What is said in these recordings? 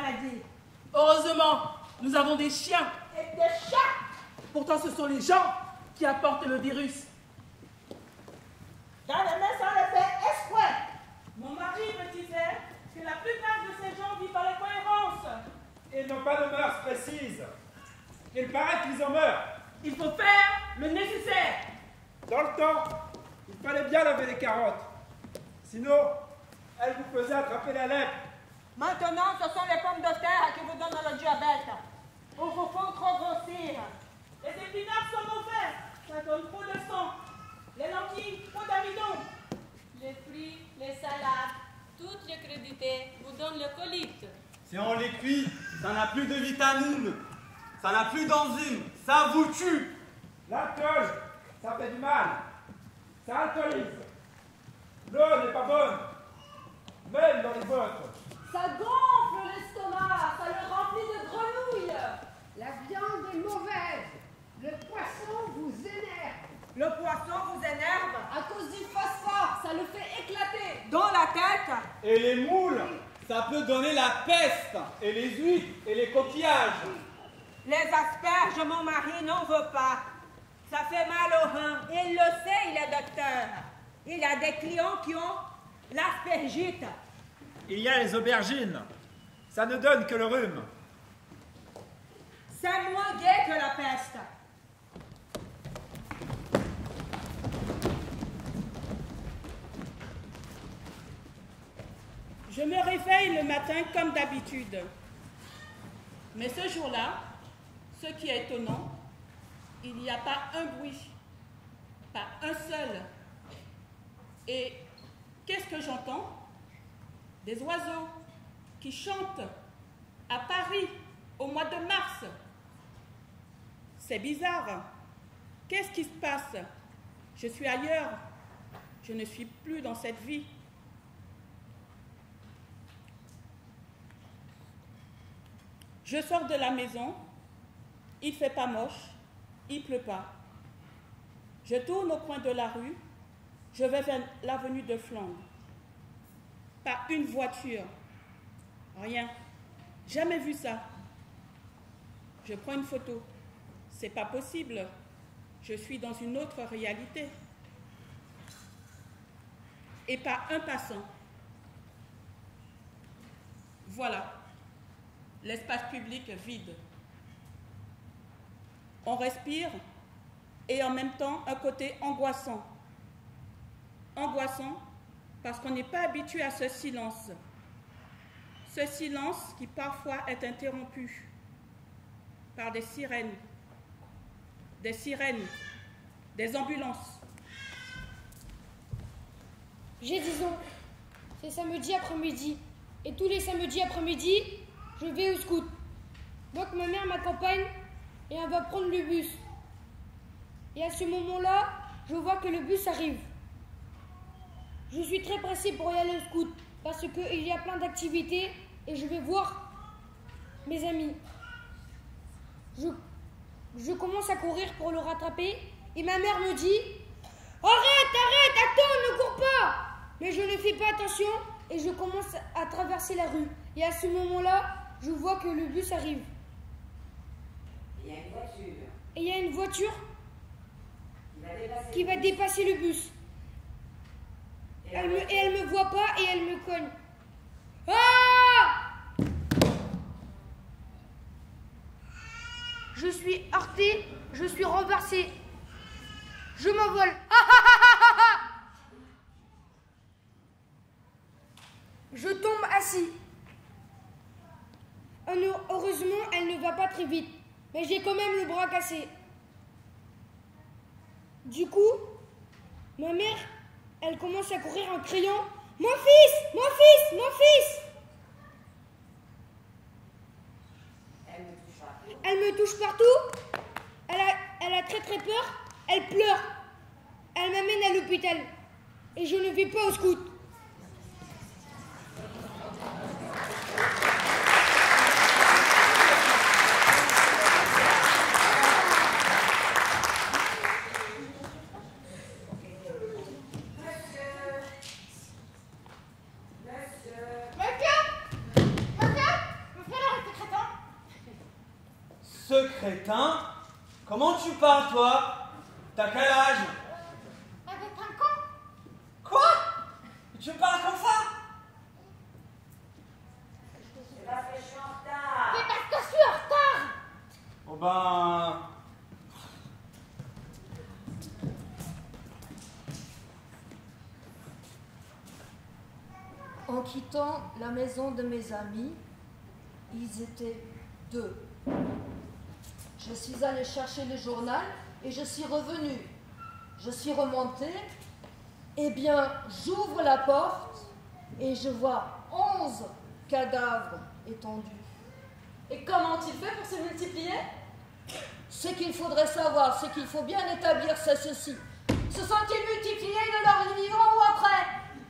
maladie. Heureusement, nous avons des chiens. Et des chats. Pourtant, ce sont les gens qui apportent le virus. Dans les mains, ça le fait exprès. Mon mari me disait que la plupart de ces gens vivent dans l'incohérence. Ils n'ont pas de mœurs précises. Il paraît qu'ils en meurent. Il faut faire le nécessaire. Dans le temps, il fallait bien laver les carottes. Sinon, elles vous faisaient attraper la lèpre. Maintenant, ce sont les pommes de terre qui vous donnent le diabète. Ou vous font trop grossir. Les épinards sont mauvais. Ça donne trop de sang. Les lentilles, trop d'amidon. Les fruits, les salades, toutes les crudités vous donnent le colite. Si on les cuit, ça n'a plus de vitamines, ça n'a plus d'enzymes, ça vous tue. L'alcool, ça fait du mal. Ça alcoolise. L'eau n'est pas bonne. Même dans les bottes. Ça gonfle l'estomac, ça le remplit de grenouilles. La viande est mauvaise. Le poisson vous énerve. Le poisson vous énerve. À cause du phosphore, ça le fait éclater. Dans la tête. Et les moules, ça peut donner la peste. Et les huîtres et les coquillages. Les asperges, mon mari n'en veut pas. Ça fait mal au rein. Il le sait, il est docteur. Il a des clients qui ont l'aspergite. Il y a les aubergines. Ça ne donne que le rhume. C'est moins gai que la peste. Je me réveille le matin comme d'habitude. Mais ce jour-là, ce qui est étonnant, il n'y a pas un bruit, pas un seul. Et qu'est-ce que j'entends? Des oiseaux qui chantent à Paris au mois de mars. C'est bizarre. Qu'est-ce qui se passe? Je suis ailleurs. Je ne suis plus dans cette vie. Je sors de la maison, il fait pas moche, il pleut pas. Je tourne au coin de la rue, je vais vers l'avenue de Flandre. Pas une voiture, rien, jamais vu ça. Je prends une photo, c'est pas possible, je suis dans une autre réalité. Et pas un passant. Voilà. L'espace public vide. On respire et en même temps un côté angoissant. Angoissant parce qu'on n'est pas habitué à ce silence. Ce silence qui parfois est interrompu par des sirènes, des ambulances. J'ai 10 ans. C'est samedi après-midi. Et tous les samedis après-midi, je vais au scout. Donc ma mère m'accompagne et elle va prendre le bus. Et à ce moment-là, je vois que le bus arrive. Je suis très pressée pour y aller au scout parce qu'il y a plein d'activités et je vais voir mes amis. Je commence à courir pour le rattraper et ma mère me dit « Arrête, attends, ne cours pas !» Mais je ne fais pas attention et je commence à traverser la rue. Et à ce moment-là, je vois que le bus arrive. Il y a une voiture. Et il y a une voiture qui va dépasser le bus. Et elle me voit pas et elle me cogne. Ah! Je suis heurtée, je suis renversée. Je m'envole. Je tombe assis. Heureusement, elle ne va pas très vite. Mais j'ai quand même le bras cassé. Du coup, ma mère, elle commence à courir en criant « Mon fils! Mon fils! Mon fils !» Elle me touche partout. Elle a très très peur. Elle pleure. Elle m'amène à l'hôpital. Et je ne vais pas au scout. crétin! Comment tu parles, toi? T'as quel âge? Avec un con. Quoi? Tu parles comme ça? C'est parce que je suis en retard. Mais parce que je suis en retard. Oh ben... En quittant la maison de mes amis, ils étaient 2. Je suis allée chercher le journal et je suis revenue. Je suis remontée. Eh bien, j'ouvre la porte et je vois 11 cadavres étendus. Et comment ont-ils fait pour se multiplier? Ce qu'il faudrait savoir, c'est qu'il faut bien établir ceci. Se sont-ils multipliés de leur vivant ou après?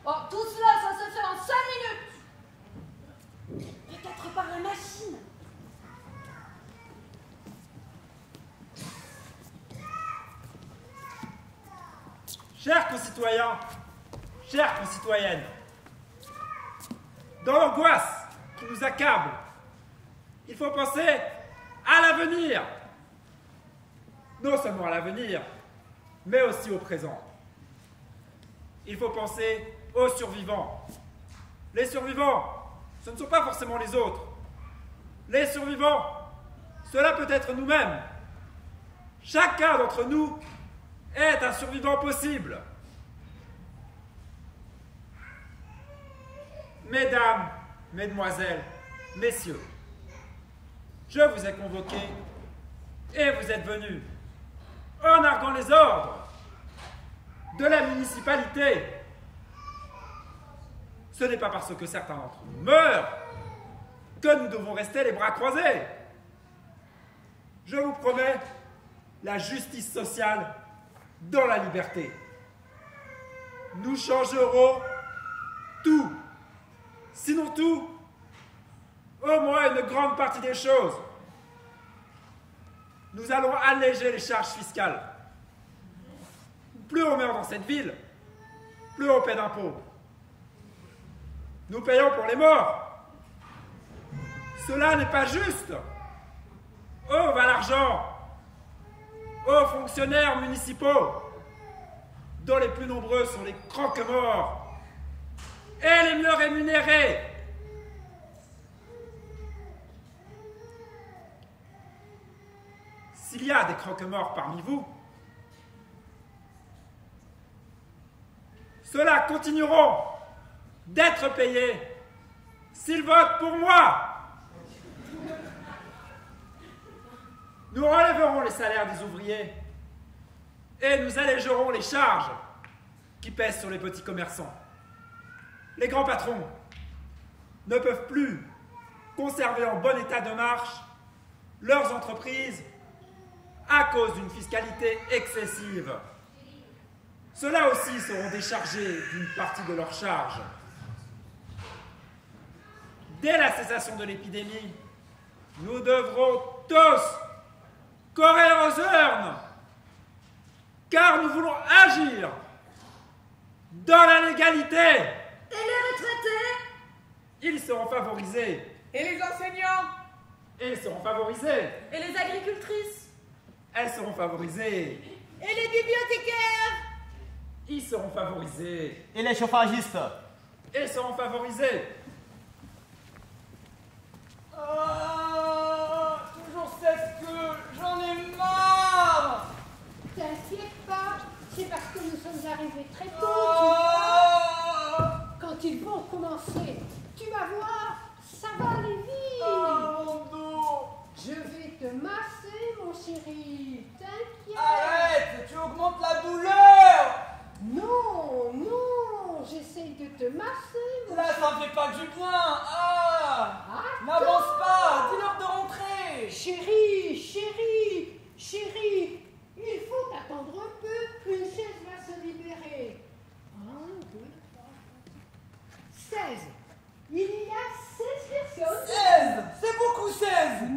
Oh, tout cela, ça se fait en 5 minutes. Peut-être par la machine. Chers concitoyens, chères concitoyennes, dans l'angoisse qui nous accable, il faut penser à l'avenir. Non seulement à l'avenir, mais aussi au présent. Il faut penser aux survivants. Les survivants, ce ne sont pas forcément les autres. Les survivants, cela peut être nous-mêmes. Chacun d'entre nous est un survivant possible. Mesdames, mesdemoiselles, messieurs, je vous ai convoqués et vous êtes venus en arguant les ordres de la municipalité. Ce n'est pas parce que certains d'entre nous meurent que nous devons rester les bras croisés. Je vous promets la justice sociale dans la liberté. Nous changerons tout, sinon tout, au moins une grande partie des choses. Nous allons alléger les charges fiscales. Plus on meurt dans cette ville, plus on paie d'impôts. Nous payons pour les morts. Cela n'est pas juste. Où va l'argent? Aux fonctionnaires municipaux, dont les plus nombreux sont les croque-morts et les mieux rémunérés. S'il y a des croque-morts parmi vous, ceux-là continueront d'être payés s'ils votent pour moi. Nous relèverons les salaires des ouvriers et nous allégerons les charges qui pèsent sur les petits commerçants. Les grands patrons ne peuvent plus conserver en bon état de marche leurs entreprises à cause d'une fiscalité excessive. Ceux-là aussi seront déchargés d'une partie de leurs charges. Dès la cessation de l'épidémie, nous devrons tous courir aux urnes, car nous voulons agir dans la légalité. Et les retraités? Ils seront favorisés. Et les enseignants? Ils seront favorisés. Et les agricultrices? Elles seront favorisées. Et les bibliothécaires? Ils seront favorisés. Et les chauffagistes? Ils seront favorisés. Toujours cette queue, j'en ai marre! T'inquiète pas, c'est parce que nous sommes arrivés très tôt. Tu vois. Quand ils vont commencer, tu vas voir, ça va aller vite. Mon dos! Je vais te masser, mon chéri. T'inquiète. Arrête, tu augmentes la douleur! Non, non, j'essaye de te masser, mon Là, chéri. ça me fait pas du bien! Ah! Attends. N'avance pas! Dis-leur de rentrer! Chéri, chéri, chéri, il faut attendre un peu. Une chaise va se libérer. 1, 2, 3, 16. Il y a 16 personnes. 16! C'est beaucoup 16!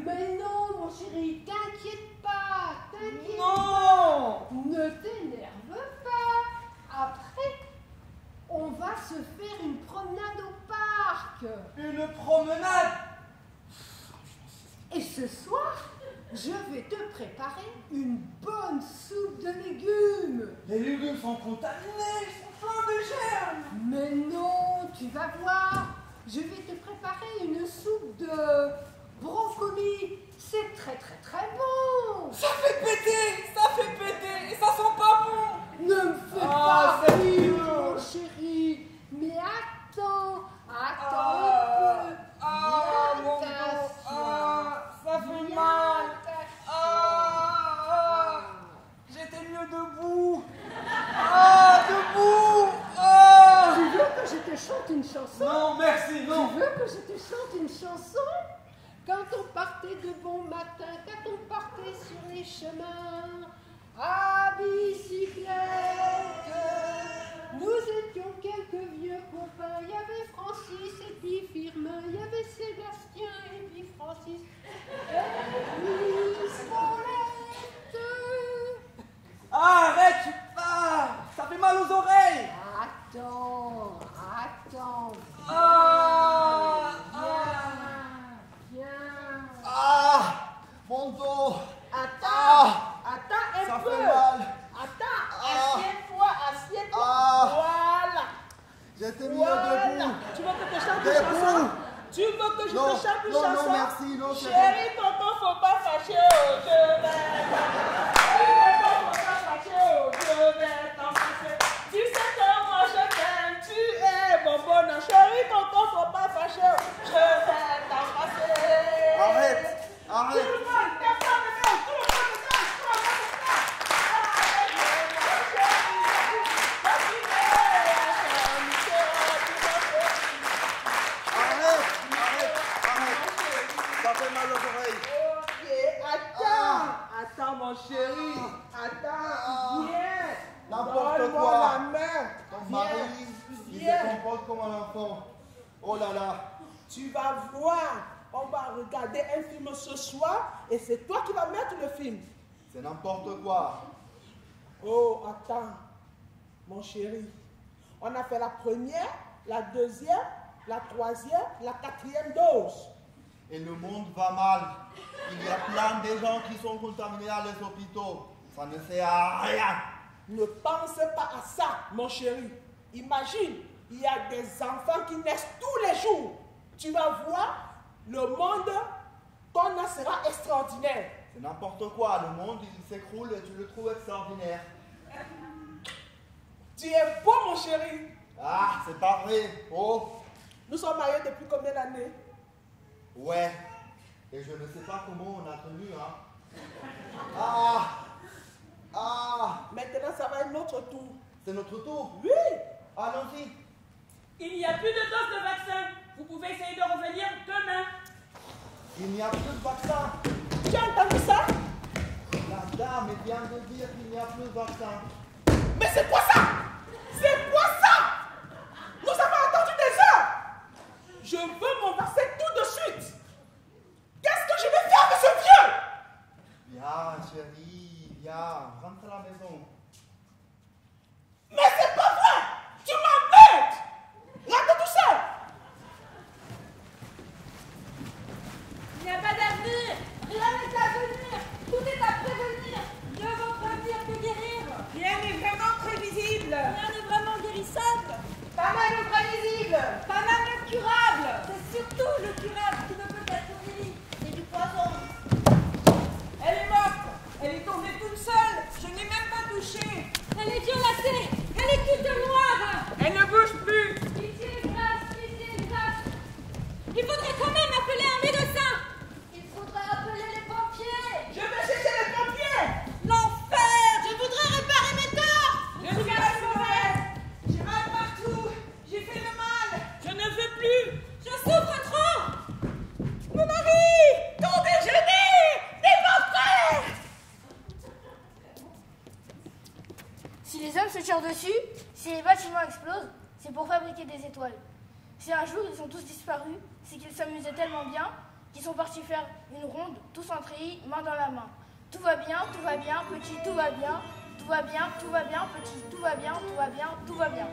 Mais non, mon chéri, t'inquiète pas, t'inquiète Non! pas. Ne t'énerve pas. Après, on va se faire une promenade au parc. Une promenade! Et ce soir, je vais te préparer une bonne soupe de légumes. Les légumes sont contaminés, ils sont pleins de germes. Mais non, tu vas voir. Je vais te préparer une soupe de brocoli. C'est très très très bon. Ça fait péter, et ça sent pas bon. Ne me fais Ah, pas c'est rire, dur. mon chéri. Mais attends un peu. Ah, mon Viens dos, t'asseoir. ça fait Viens mal. t'asseoir. J'étais mieux debout. Debout. Tu veux que je te chante une chanson? Non, merci, non. Tu veux que je te chante une chanson? Quand on partait de bon matin, quand on partait sur les chemins, à bicyclette, nous étions quelques vieux copains. Il y avait Francis et puis Firmin, il y avait Sébastien et puis Francis, et puis Smollett. Arrête, ça fait mal aux oreilles. Attends. Viens. Mon dos. Attends un Ça peu. fait mal. Attends, assieds-toi. Voilà. J'étais mieux Voilà. debout. Tu veux que je te chante une Debout. chanson? Tu veux que je Non, te chante une non, chanson? non, merci, non, c'est Chérie, tonton, faut pas fâcher, oh, je vais t'en fâcher, oh, je vais t'en fâcher. Tu sais que moi je t'aime, tu es mon bonheur. Chérie, tonton, faut pas fâcher, oh, je vais t'en fâcher. Arrête. Tout le monde, personne ne fait, tout le monde ne fait, tout le monde ne fait. Ça fait mal aux oreilles. Ok, attends mon chéri, attends, viens. N'importe Donne-moi quoi. la main. Ton mari, il se comporte comme un enfant. Oh là là. Tu vas voir, on va regarder un film ce soir et c'est toi qui vas mettre le film. C'est n'importe quoi. Oh, attends, mon chéri. On a fait la première, la deuxième, la troisième, la quatrième dose. Et le monde va mal. Il y a plein de gens qui sont contaminés à les hôpitaux. Ça ne sert à rien. Ne pense pas à ça, mon chéri. Imagine, il y a des enfants qui naissent tous les jours. Tu vas voir, le monde qu'on a sera extraordinaire. C'est n'importe quoi. Le monde, il s'écroule et tu le trouves extraordinaire. Tu es beau, mon chéri. Ah, c'est pas vrai. Oh. Nous sommes mariés depuis combien d'années? Ouais. Et je ne sais pas comment on a tenu, hein. Maintenant, ça va être notre tour. C'est notre tour. Oui. Allons-y. Il n'y a plus de dose de vaccin. Vous pouvez essayer de revenir demain. Il n'y a plus de vaccin. Tu as entendu ça? La dame vient de dire qu'il n'y a plus de vaccin. Mais c'est quoi ça? C'est quoi ça? Nous avons attendu des heures. Je veux mon vaccin tout de suite. Qu'est-ce que je vais faire de ce vieux? Viens, chérie, viens, rentre à la maison. Mais c'est pas vrai. Tu m'embêtes. Rentre tout seul. Il n'y a pas d'avenir. Rien n'est à venir. Tout est à prévenir. Mieux vaut prévenir que guérir. Rien n'est vraiment prévisible. Rien n'est vraiment guérissable. Pas mal de prévisible. Pas mal de curable. C'est surtout le curable qui ne peut être guéri. C'est du poison. Elle est morte. Elle est tombée toute seule. Je n'ai même pas touché. Elle est violacée. Elle est toute noire. Elle ne bouge plus. Pitié, grâce, pitié, grâce. Il faudrait quand même appeler un médecin. Il faudrait appeler les pompiers. Je vais chercher les pompiers. L'enfer. Je voudrais réparer mes torts. Je suis pas mauvaise. J'ai mal partout. J'ai fait le mal. Je ne veux plus. Je souffre trop. Mon mari, ton déjeuner n'est pas prêt. Si les hommes se tirent dessus, si les bâtiments explosent, c'est pour fabriquer des étoiles. Si un jour ils sont tous disparus, c'est qu'ils s'amusaient tellement bien qu'ils sont partis faire une ronde, tous en treillis, main dans la main. Tout va bien, petit, tout va bien, tout va bien, tout va bien, petit, tout va bien, tout va bien, tout va bien.